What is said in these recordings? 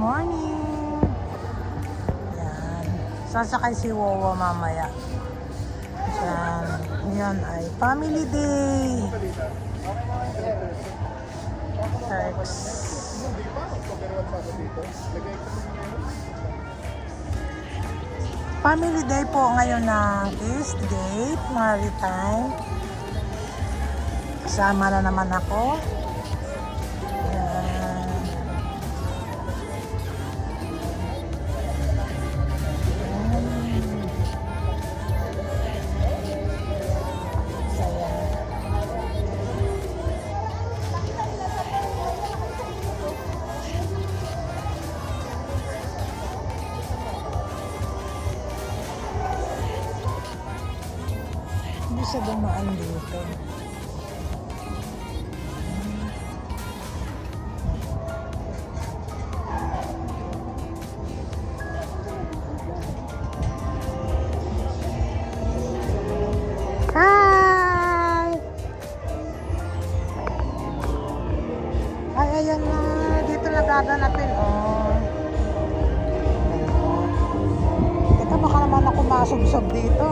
morning! Yan. Sasakay si Wowo mamaya. Yan. Yan ay family day. Turks. Family day po ngayon ng Eastgate Maritime. Kasama na naman ako. Hindi siya dumaan dito. Hi! Ay, ayan na. Dito na gaganapin. Oh. Teka, baka naman ako masubsob dito.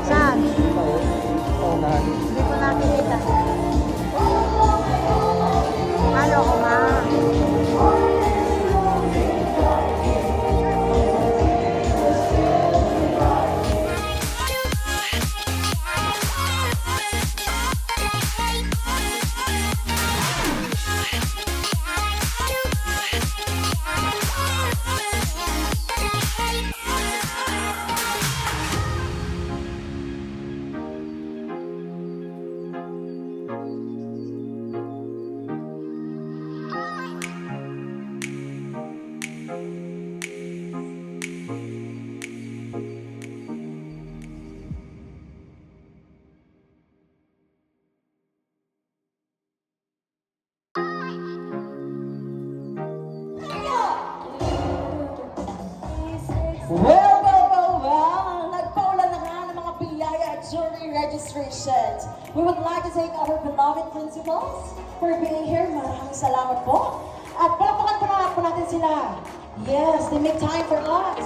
Saan? Hindi ko nakikita. Ayoko nga. Well, nagpaulan na nga ng mga biyaya at jury registrations. We would like to thank our beloved principals for being here. Maraming salamat po. At palakpakan po natin sila. Yes, they make time for us.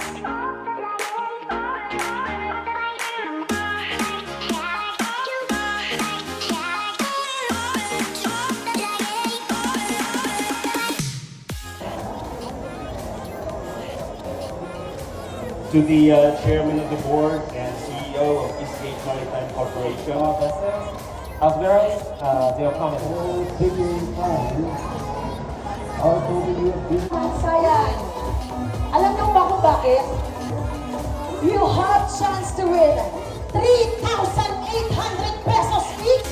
To the Chairman of the Board and CEO of Eastgate Maritime Corporation, as well as their comments. Sayang. Alam niyo ba kung bakit? You have chance to win 3,800 pesos each.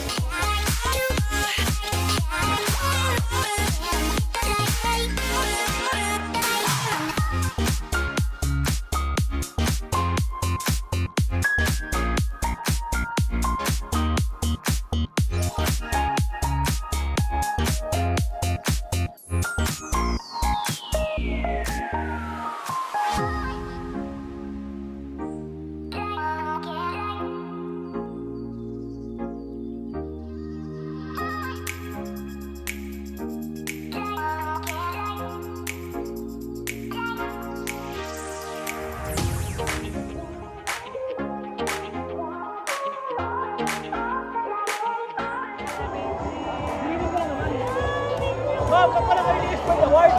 Ma'am, ba't pala kayo ni-expert award?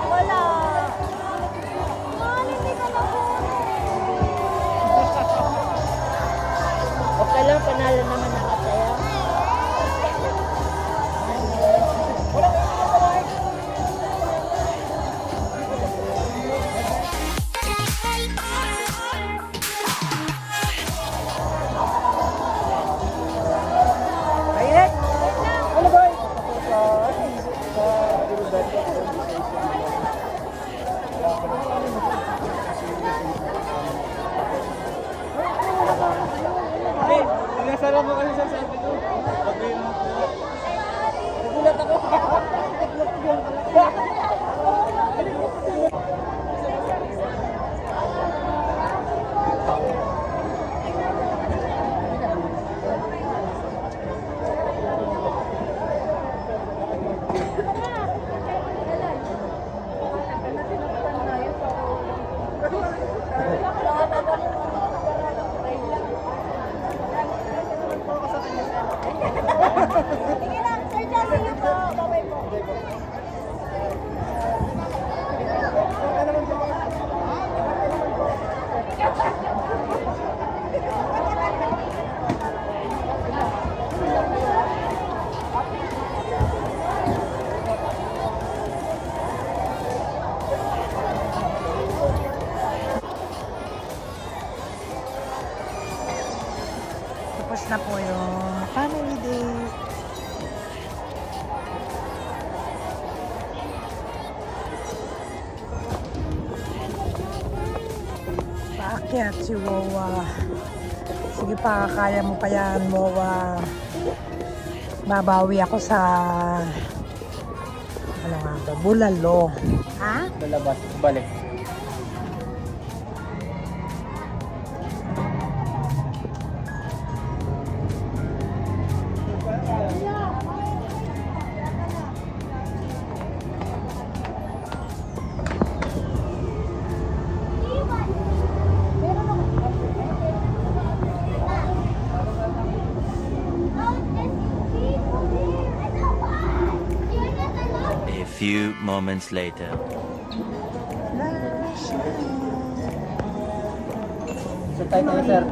Wala. Man, hindi ka nakuha. Okay lang, panalo naman nakasaya. Wala kayo ni-award. Mainit? Ano ba? Kaya Chihuahua. Sige pa, kaya mo pa yan, Moa. Babawi ako sa ano nga ba? Bulalo. Ha? Lalabas, balik. A few moments later. So tayo tayo, sir.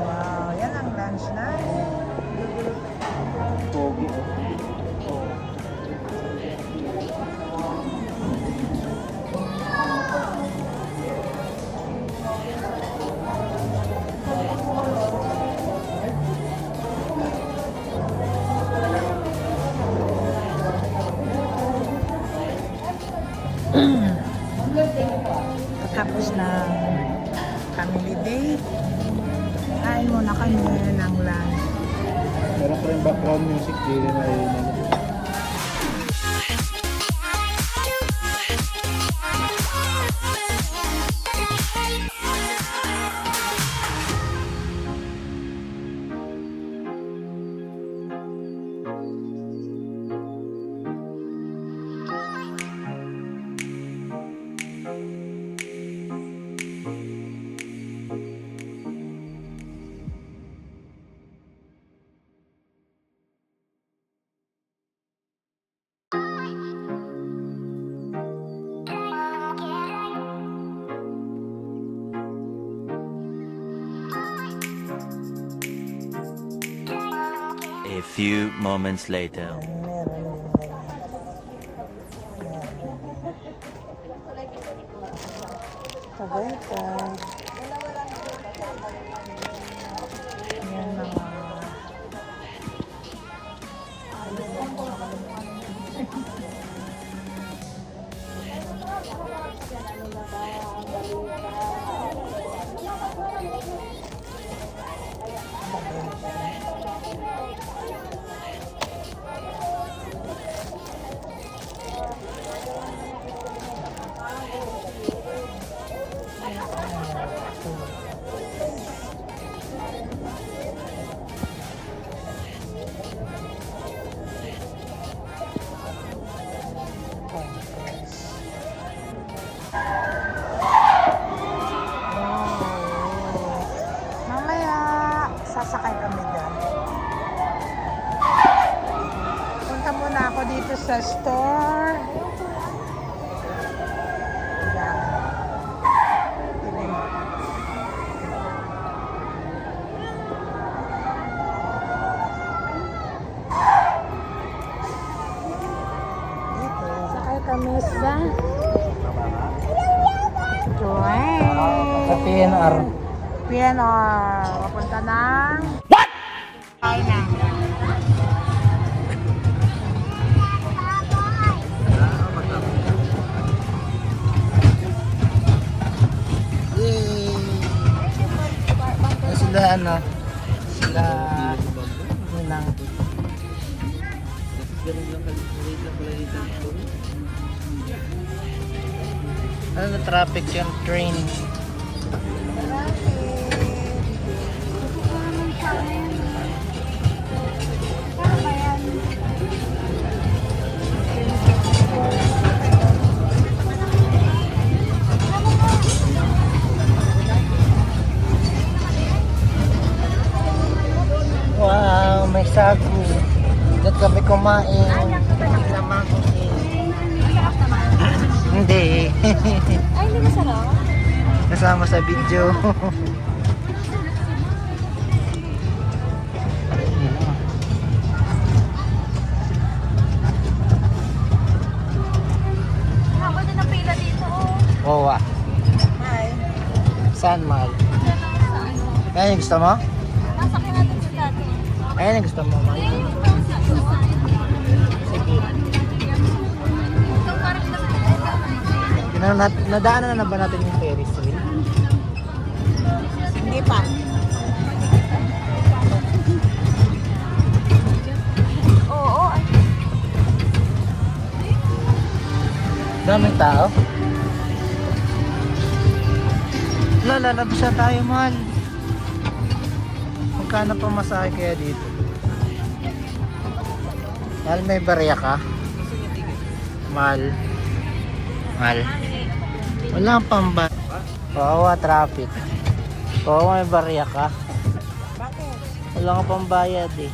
Wow, yan ang lunch na. Pogi. Tapos ng family day, kain muna kami ng lunch. Meron pa rin background music dito na yun. A few moments later. Pagaitan. Yan mga mamaya sasakay kami dyan. Punta muna ako dito sa store. Yan. Dito. Sakay kami sa Train. Sa PNR. PNR. Papunta ng... What? Ay na. Sila ano? Sila... Yun lang. Ano na traffic yung train? Wow, may sagu. Diyan kami kumain. Sama ko Hindi. Ay, hindi masarap. Kasama sa video. Ako din ang pila dito. Oo ah. Hi. Saan, mahal? Ayan yung gusto mo? Nasakyan natin sa dati. Ayan yung gusto mo, mahal. Sige. Ito parang Nadaanan na ba natin yung Ferris wheel? Hindi pa. Oo, ay. Daming tao. Lalabas na tayo, mahal. Magkano pa masahe kaya dito? Mahal, may barya ka? Mahal. Mahal. Wala pang ba? Kawawa traffic. Kawawa, may barya ka? Bakit? Wala ka pang bayad eh.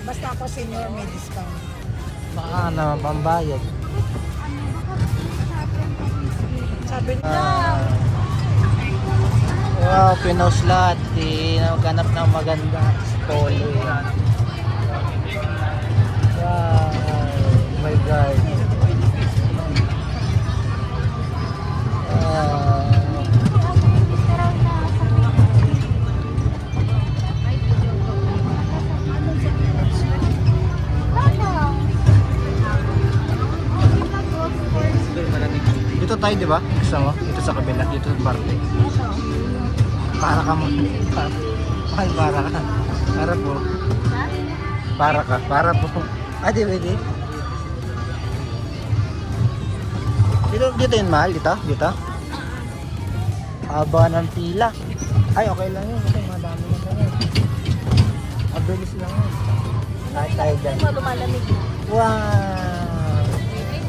Basta ako senior, may discount. Baka ka naman pang bayad. Sabi na, Wow, pinost lahat. Naghanap ng maganda polo eh. Wow, my God. Dito tayo, di ba? Gusto mo? Dito sa kabila, dito sa parte. Para ka mo. Ay, para ka. Para po. Para ka. Para po. Ah, di pwede. Dito yun, mahal. Dito. Dito. Haba ng pila. Ay, okay lang yun. Okay, madami na lang yun. Mabilis lang yun. Kahit tayo dyan. Lumalamig. Wow!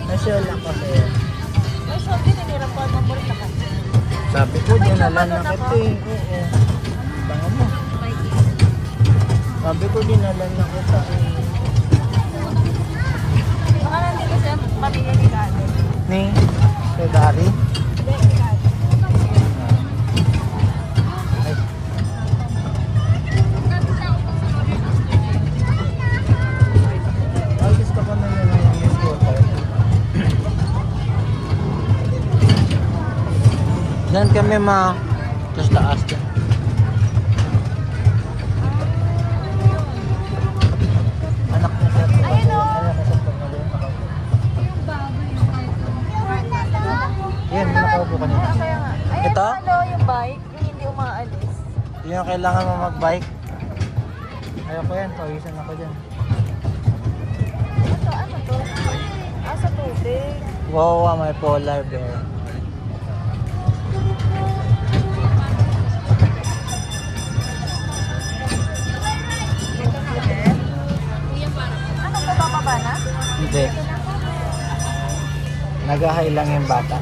Nasyol lang kasi yun. Ay, so, tinirap ko ang maburita ka. Sabi ko, dinalan na kita eh. Oo. Tanga mo. Sabi ko, dinalan na kita eh. Baka nandito siya, pamilya ni Gado. Ni? Kay Dari? Hindi, ni Gado. Ay. Ay, gusto ko na nila yung scooter. Diyan kami tapos taas dyan. Anak niya siya. Ayun o. Yan, nakaupo ka nila. Kaya nga. Ayun, Ito? ano, yung bike, yung hindi umaalis. Hindi na kailangan mo mag-bike. Ayoko yan, pawisan ako dyan. Ano to? Ah, sa tubig. Wow, may polar bear. Ano to, bababa na? Hindi. Nagahay lang yung bata.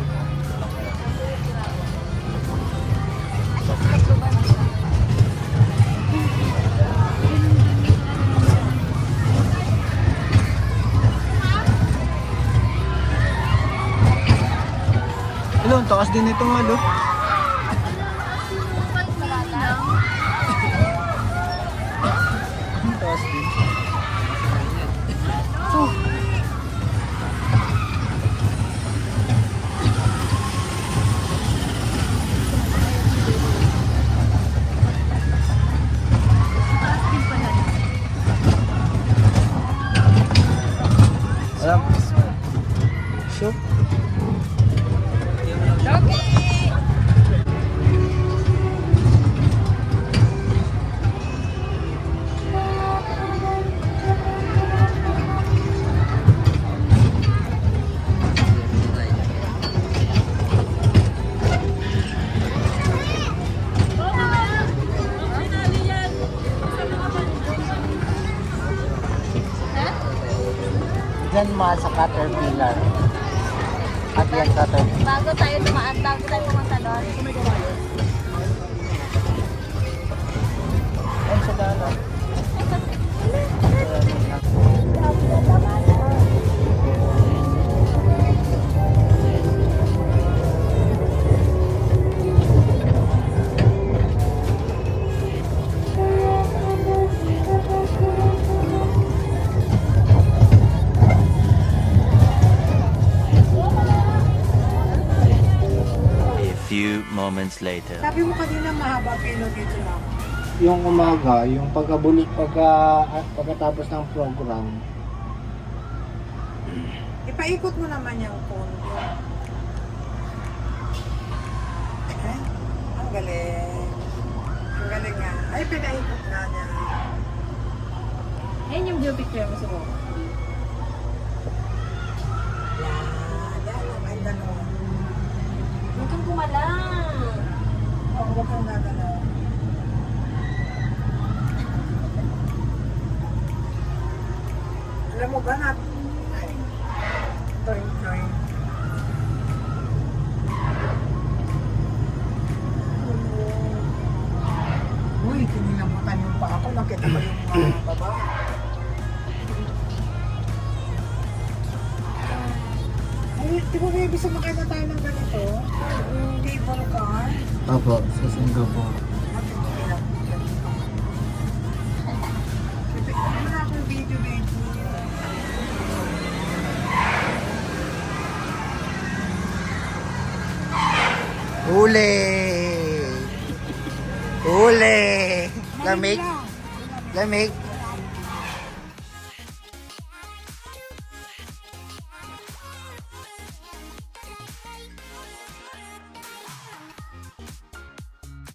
Hello, ang taas din ito nga, lo. Ang taas din. Alam. Sure. Diyan mahal sa Caterpillar. At yan Caterpillar. Bago tayo dumaan, bago tayo pumunta doon. Ayun sa dalan. A few moments later. sabi mo kanina mahaba pilo dito lang. Yung umaga, yung pagkatapos ng program, Paikot mo naman yung phone ko. Eh, ang galing. Ang galing nga. Ay, pinaikot nga niya. Yan yung view picture mo sa mo. Yan lang. Ay, gano'n. Huwag kang kumalang. Oo, huwag kang gagalaw. Alam mo ba na? Ay, toy. Uy, kinilamutan yung pa ako. Nakita ko yung baba. Ay, di ba baby, sumakay na tayo ng ganito? Cable car. Opo, sa Singapore. Wala akong video, baby. Huli! Huli! Lamig! Lamig!